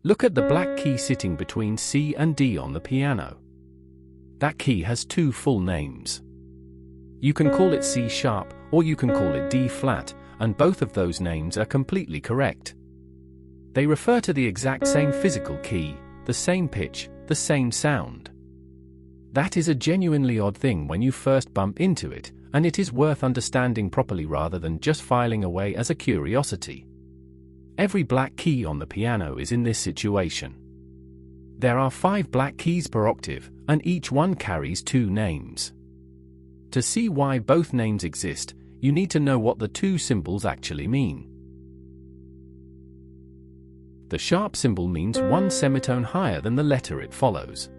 Look at the black key sitting between C and D on the piano. That key has two full names. You can call it C sharp, or you can call it D flat, and both of those names are completely correct. They refer to the exact same physical key, the same pitch, the same sound. That is a genuinely odd thing when you first bump into it, and it is worth understanding properly rather than just filing away as a curiosity. Every black key on the piano is in this situation. There are 5 black keys per octave, and each one carries 2 names. To see why both names exist, you need to know what the 2 symbols actually mean. The sharp symbol means 1 semitone higher than the letter it follows.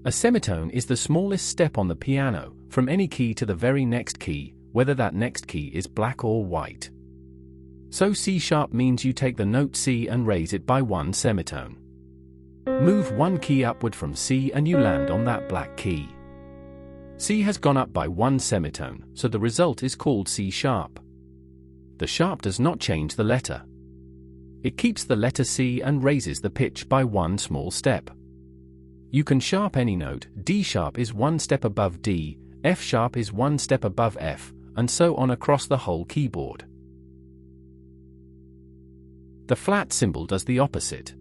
A semitone is the smallest step on the piano, from any key to the very next key, whether that next key is black or white. So C sharp means you take the note C and raise it by 1 semitone. Move 1 key upward from C and you land on that black key. C has gone up by 1 semitone, so the result is called C sharp. The sharp does not change the letter. It keeps the letter C and raises the pitch by 1 small step. You can sharp any note. D sharp is 1 step above D, F sharp is 1 step above F, and so on across the whole keyboard. The flat symbol does the opposite.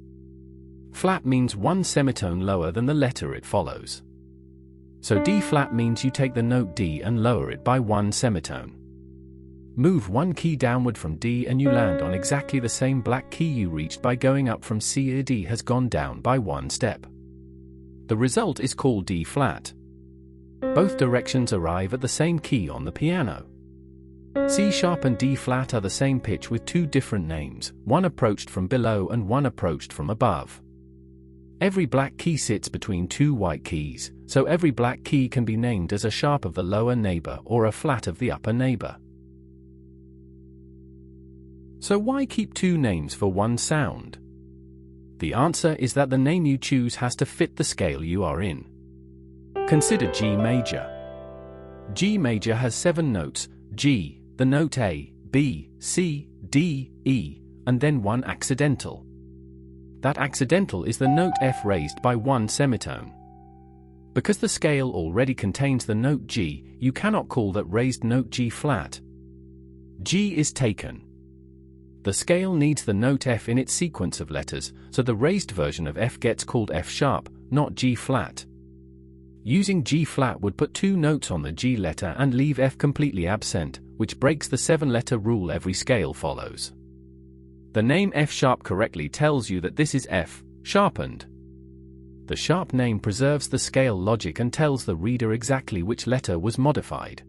Flat means 1 semitone lower than the letter it follows. So D flat means you take the note D and lower it by 1 semitone. Move 1 key downward from D and you land on exactly the same black key you reached by going up from C. D has gone down by 1 step. The result is called D flat. Both directions arrive at the same key on the piano. C sharp and D flat are the same pitch with 2 different names, one approached from below and one approached from above. Every black key sits between 2 white keys, so every black key can be named as a sharp of the lower neighbor or a flat of the upper neighbor. So why keep 2 names for one sound? The answer is that the name you choose has to fit the scale you are in. Consider G major. G major has 7 notes: G, the note A, B, C, D, E, and then 1 accidental. That accidental is the note F raised by 1 semitone. Because the scale already contains the note G, you cannot call that raised note G flat. G is taken. The scale needs the note F in its sequence of letters, so the raised version of F gets called F sharp, not G flat. Using G flat would put 2 notes on the G letter and leave F completely absent, which breaks the 7-letter rule every scale follows. The name F sharp correctly tells you that this is F, sharpened. The sharp name preserves the scale logic and tells the reader exactly which letter was modified.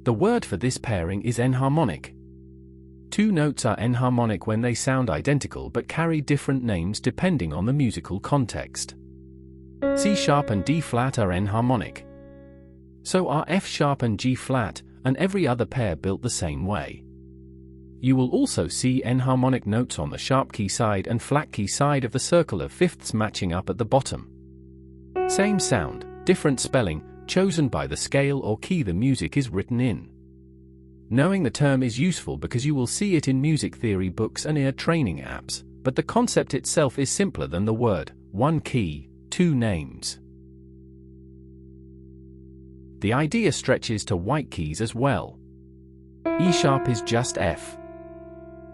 The word for this pairing is enharmonic. 2 notes are enharmonic when they sound identical but carry different names depending on the musical context. C sharp and D flat are enharmonic. So are F sharp and G flat, and every other pair built the same way. You will also see enharmonic notes on the sharp key side and flat key side of the circle of fifths matching up at the bottom. Same sound, different spelling, chosen by the scale or key the music is written in. Knowing the term is useful because you will see it in music theory books and ear training apps, but the concept itself is simpler than the word: 1 key, 2 names. The idea stretches to white keys as well. E sharp is just F.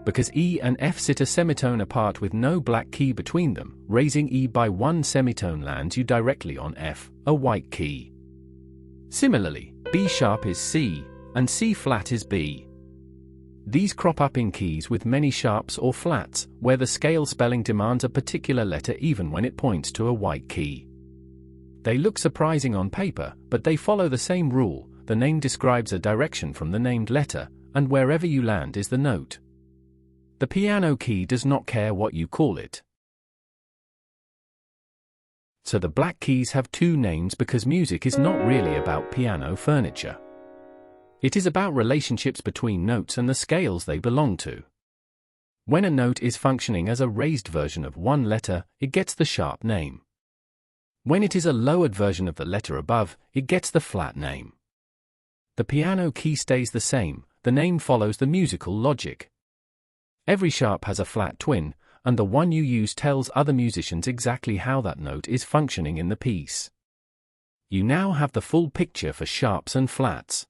Because E and F sit a semitone apart with no black key between them, raising E by 1 semitone lands you directly on F, a white key. Similarly, B sharp is C, and C flat is B. These crop up in keys with many sharps or flats, where the scale spelling demands a particular letter even when it points to a white key. They look surprising on paper, but they follow the same rule: the name describes a direction from the named letter, and wherever you land is the note. The piano key does not care what you call it. So the black keys have 2 names because music is not really about piano furniture. It is about relationships between notes and the scales they belong to. When a note is functioning as a raised version of 1 letter, it gets the sharp name. When it is a lowered version of the letter above, it gets the flat name. The piano key stays the same, the name follows the musical logic. Every sharp has a flat twin, and the one you use tells other musicians exactly how that note is functioning in the piece. You now have the full picture for sharps and flats.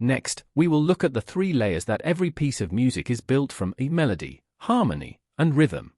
Next, we will look at the three layers that every piece of music is built from: melody, harmony, and rhythm.